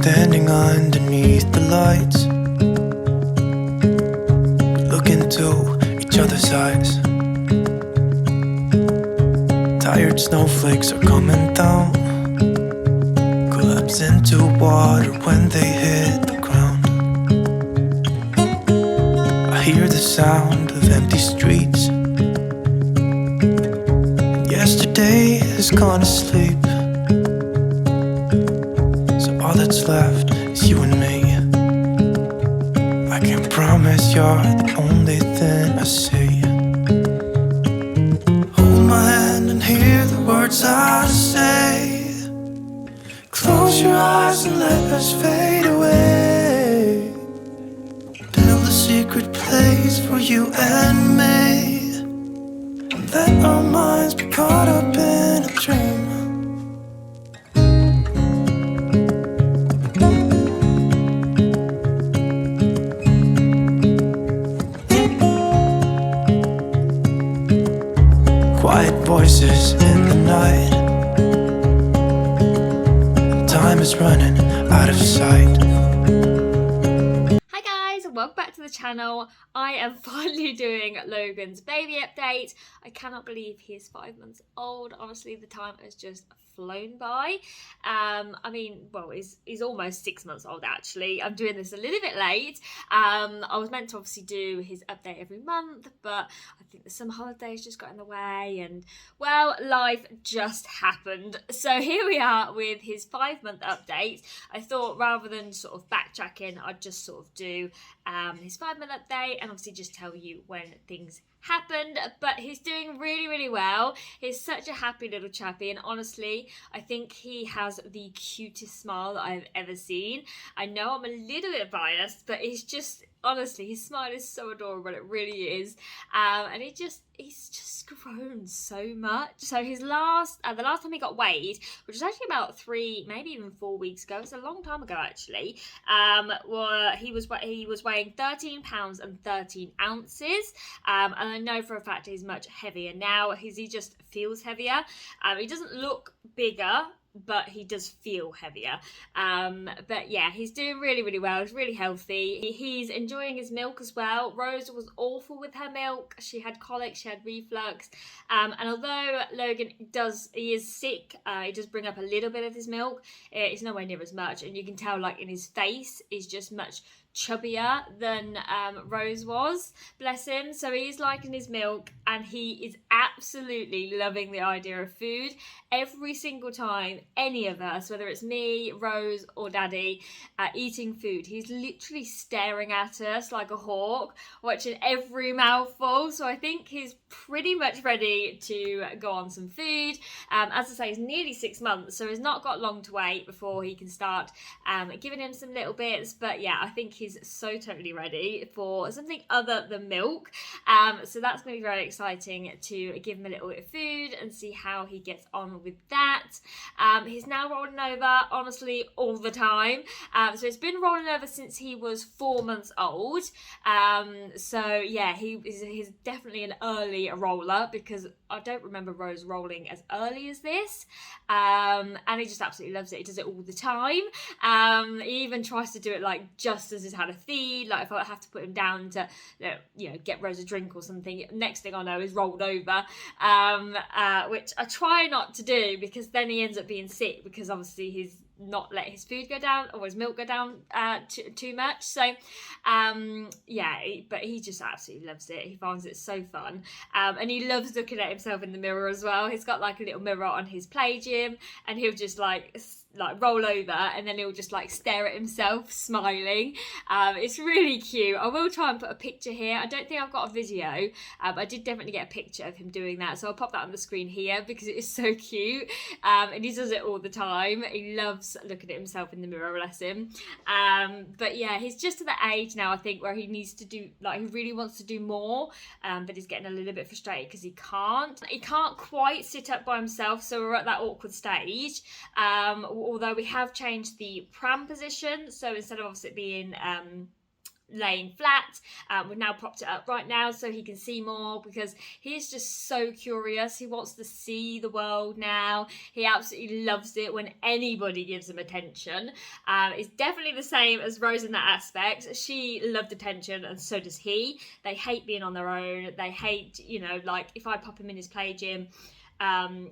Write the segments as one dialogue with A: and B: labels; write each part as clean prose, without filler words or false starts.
A: standing underneath the lights, look into each other's eyes. Tired snowflakes are coming down, collapse into water when they hit the ground. I hear the sound of empty streets, and yesterday has gone to sleep. So all that's left is you and me. I can promise you're the only thing I see. Hold my hand and hear the words I say. Close your eyes and let us fade away. Build a secret place for you and me, and let our minds be caught up in a dream. Quiet voices in the night, and time is running out of sight.
B: Hi guys, and welcome back to the channel. I am finally doing Logan's baby update. I cannot believe he is 5 months old. Honestly, the time has just flown by. He's almost 6 months old actually. I'm doing this a little bit late. I was meant to obviously do his update every month, but I think the summer holidays just got in the way, and well, life just happened. So here we are with his 5 month update. I thought rather than sort of backtracking, I'd just sort of do his 5 month update and obviously just tell you when things happened. But he's doing really well. He's such a happy little chappy, and honestly I think he has the cutest smile that I've ever seen. I know I'm a little bit biased, but he's just, honestly, his smile is so adorable. It really is. And he's just grown so much. So his the last time he got weighed, which was actually about 3, maybe even 4 weeks ago, it's a long time ago actually, he was weighing 13 pounds and 13 ounces, and I know for a fact he's much heavier now. He just feels heavier. He doesn't look bigger, but he does feel heavier. But yeah, he's doing really well. He's really healthy. He's enjoying his milk as well. Rose was awful with her milk. She had colic, she had reflux, and although Logan is sick, he does bring up a little bit of his milk. It's nowhere near as much, and you can tell like in his face is just much chubbier than Rose was, bless him. So he's liking his milk, and he is absolutely loving the idea of food. Every single time any of us, whether it's me, Rose or Daddy, eating food, he's literally staring at us like a hawk, watching every mouthful. So I think he's pretty much ready to go on some food. As I say, he's nearly 6 months, so he's not got long to wait before he can start giving him some little bits. But yeah, I think he's so totally ready for something other than milk. So that's going to be very exciting to give him a little bit of food and see how he gets on with that. He's now rolling over, honestly, all the time. So it's been rolling over since he was 4 months old. So yeah, he's definitely an early roller, because I don't remember Rose rolling as early as this. And he just absolutely loves it. He does it all the time. He even tries to do it like just as he's had a feed. Like if I have to put him down to get Rose a drink or something, next thing I know he's rolled over, which I try not to do, because then he ends up being sick, because obviously he's not let his food go down or his milk go down too much. So but he just absolutely loves it. He finds it so fun, and he loves looking at himself in the mirror as well. He's got like a little mirror on his play gym, and he'll just like roll over, and then he'll just like stare at himself smiling. It's really cute. I will try and put a picture here. I don't think I've got a video. I did definitely get a picture of him doing that, so I'll pop that on the screen here, because it is so cute. And he does it all the time. He loves looking at himself in the mirror, bless him. But yeah, he's just at that age now, I think, where he needs to do, like, he really wants to do more, but he's getting a little bit frustrated because he can't quite sit up by himself. So we're at that awkward stage. Although we have changed the pram position, so instead of obviously it being laying flat. We've now propped it up right now so he can see more, because he's just so curious. He wants to see the world now. He absolutely loves it when anybody gives him attention. It's definitely the same as Rose in that aspect. She loved attention, and so does he. They hate being on their own. They hate, like if I pop him in his play gym,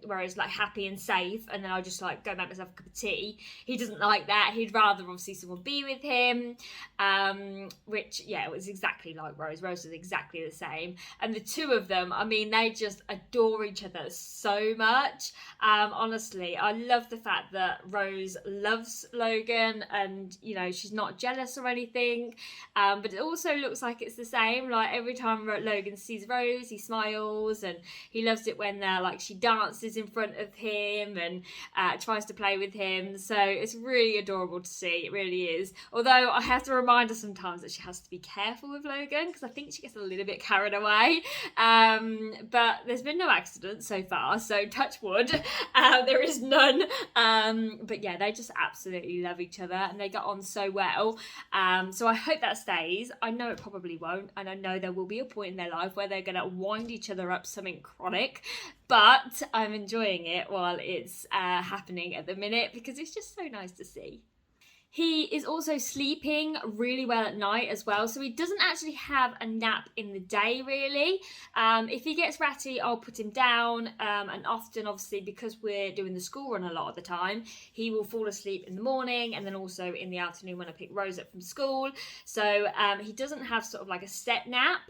B: where he's like happy and safe, and then I'll just like go make myself a cup of tea. He doesn't like that. He'd rather obviously someone be with him, which it was exactly like Rose. Rose was exactly the same, and the two of them, I mean, they just adore each other so much. Honestly, I love the fact that Rose loves Logan, and she's not jealous or anything, but it also looks like it's the same. Like every time Logan sees Rose, he smiles, and he loves it when they're like, she dances in front of him and tries to play with him. So it's really adorable to see. It really is. Although I have to remind her sometimes that she has to be careful with Logan, because I think she gets a little bit carried away. But there's been no accidents so far, so touch wood, there is none. But yeah, they just absolutely love each other, and they get on so well. So I hope that stays. I know it probably won't, and I know there will be a point in their life where they're going to wind each other up something chronic. But I'm enjoying it while it's happening at the minute, because it's just so nice to see. He is also sleeping really well at night as well, so he doesn't actually have a nap in the day really. If he gets ratty, I'll put him down, and often, obviously, because we're doing the school run a lot of the time, he will fall asleep in the morning and then also in the afternoon when I pick Rose up from school. So he doesn't have sort of like a set nap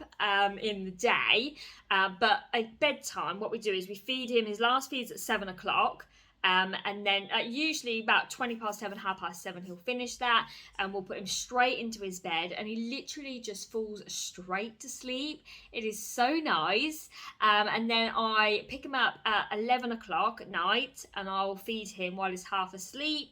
B: in the day, but at bedtime what we do is we feed him. His last feed's at 7 o'clock. And then usually about 7:20, 7:30, he'll finish that, and we'll put him straight into his bed, and he literally just falls straight to sleep. It is so nice. And then I pick him up at 11 o'clock at night, and I'll feed him while he's half asleep.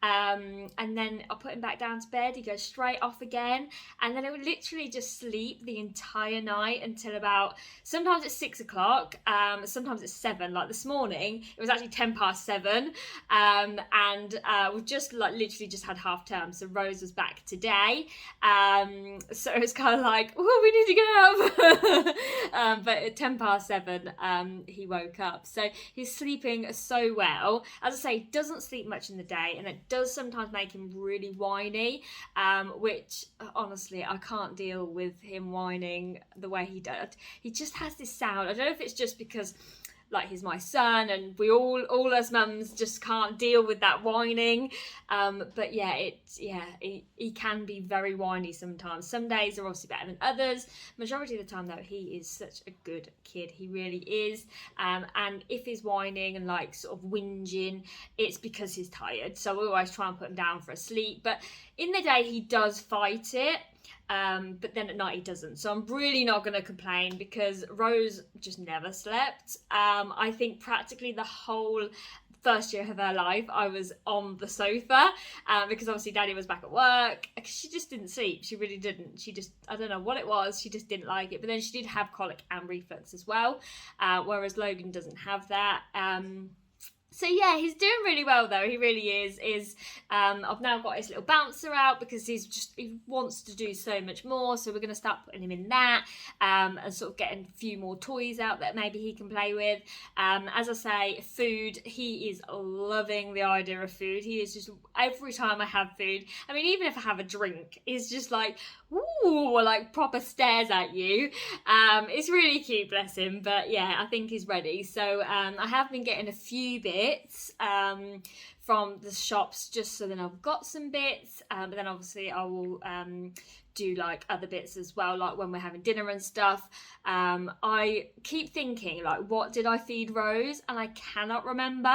B: And then I'll put him back down to bed. He goes straight off again, and then it would literally just sleep the entire night until about, sometimes it's 6 o'clock, sometimes it's 7. Like this morning it was actually 7:10, and we've just like literally just had half term, so Rose was back today, so it was kind of like, oh, we need to get up. But at 7:10 he woke up, so he's sleeping so well. As I say, he doesn't sleep much in the day, and it does sometimes make him really whiny, which honestly I can't deal with him whining the way he does. He just has this sound. I don't know if it's just because like he's my son, and we all us mums just can't deal with that whining. But yeah, he can be very whiny sometimes. Some days are obviously better than others. Majority of the time though, he is such a good kid. He really is. And if he's whining and like sort of whinging, it's because he's tired. So we always try and put him down for a sleep. But in the day he does fight it. But then at night he doesn't. So I'm really not going to complain, because Rose just never slept. I think practically the whole first year of her life I was on the sofa, because obviously Daddy was back at work. She just didn't sleep. She really didn't. She just, I don't know what it was, she just didn't like it. But then she did have colic and reflux as well, whereas Logan doesn't have that. So yeah, he's doing really well though. He really is. I've now got his little bouncer out, because he wants to do so much more. So we're going to start putting him in that, and sort of getting a few more toys out that maybe he can play with. As I say, food, he is loving the idea of food. He is just, every time I have food, I mean, even if I have a drink, he's just like, ooh, like proper stares at you. It's really cute, bless him. But yeah, I think he's ready. So I have been getting a few bits from the shops, just so then I've got some bits, but then obviously I will do like other bits as well, like when we're having dinner and stuff. I keep thinking, like, what did I feed Rose? And I cannot remember.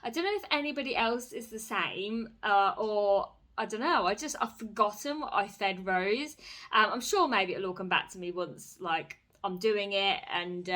B: I don't know if anybody else is the same, or I don't know, I've forgotten what I fed Rose. I'm sure maybe it'll all come back to me once, like, I'm doing it, and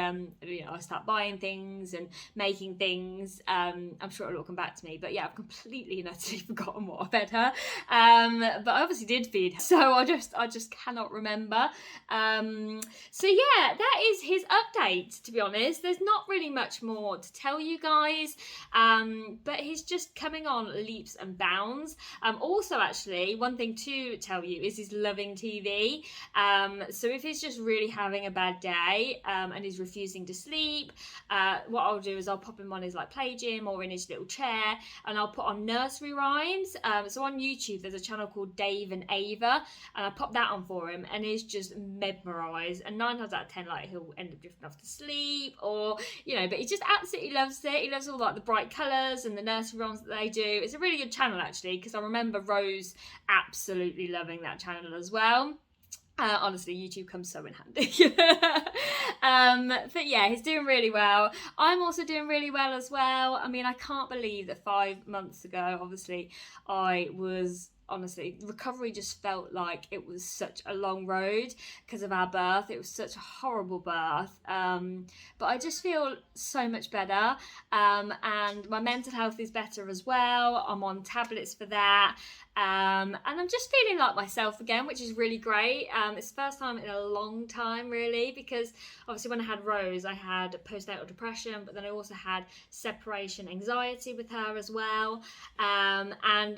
B: you know, I start buying things and making things, I'm sure it'll all come back to me. But yeah, I've completely and utterly forgotten what I fed her, but I obviously did feed her, so I just cannot remember. So yeah, that is his update. To be honest, there's not really much more to tell you guys, but he's just coming on leaps and bounds. Also, actually, one thing to tell you is he's loving TV. So if he's just really having a bad day, and he's refusing to sleep, what I'll do is I'll pop him on his like play gym or in his little chair, and I'll put on nursery rhymes. So on YouTube there's a channel called Dave and Ava, and I pop that on for him, and he's just mesmerised, and 9 times out of 10 like he'll end up drifting off to sleep, or you know, but he just absolutely loves it. He loves all like the bright colours and the nursery rhymes that they do. It's a really good channel actually, because I remember Rose absolutely loving that channel as well. Honestly, YouTube comes so in handy. But yeah, he's doing really well. I'm also doing really well as well. I mean, I can't believe that 5 months ago, obviously, honestly, recovery just felt like it was such a long road because of our birth. It was such a horrible birth, but I just feel so much better, and my mental health is better as well. I'm on tablets for that, and I'm just feeling like myself again, which is really great. It's the first time in a long time really, because obviously when I had Rose I had postnatal depression, but then I also had separation anxiety with her as well, and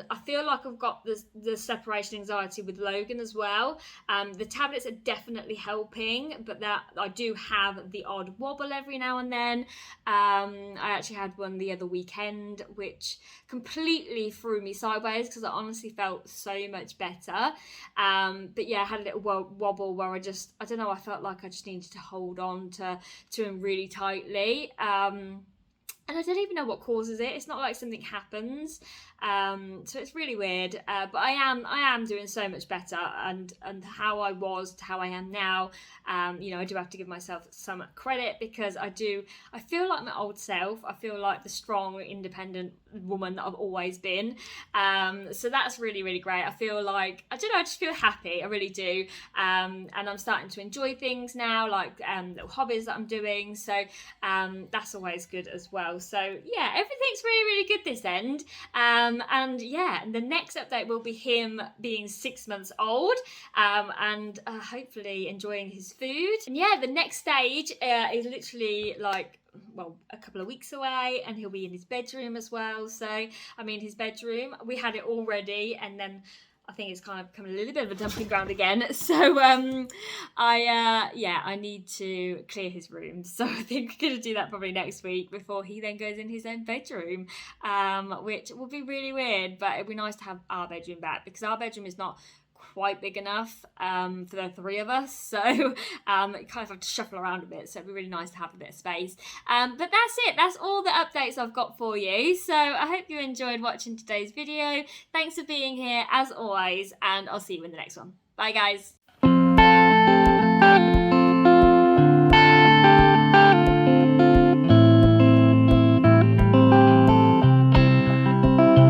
B: I feel like I've got the separation anxiety with Logan as well. The tablets are definitely helping, but that I do have the odd wobble every now and then. I actually had one the other weekend which completely threw me sideways because I honestly felt so much better, but yeah, I had a little wobble where I don't know, I felt like I just needed to hold on to him really tightly, and I don't even know what causes it. It's not like something happens, so it's really weird, but I am doing so much better, and how I was to how I am now, you know, I do have to give myself some credit, because I feel like my old self. I feel like the strong, independent woman that I've always been, so that's really, really great. I feel like, I don't know, I just feel happy, I really do, and I'm starting to enjoy things now, like little hobbies that I'm doing, so that's always good as well. So yeah, everything's really, really good this end, and yeah, the next update will be him being 6 months old, and hopefully enjoying his food. And yeah, the next stage is literally like, well, a couple of weeks away, and he'll be in his bedroom as well. So I mean, his bedroom, we had it already, and then I think it's kind of becoming a little bit of a dumping ground again. So I need to clear his room. So I think we're going to do that probably next week before he then goes in his own bedroom, which will be really weird, but it'd be nice to have our bedroom back, because our bedroom is not quite big enough for the 3 of us, so kind of have to shuffle around a bit, so it'd be really nice to have a bit of space, but that's it. That's all the updates I've got for you, so I hope you enjoyed watching today's video. Thanks for being here as always, and I'll see you in the next one. Bye guys.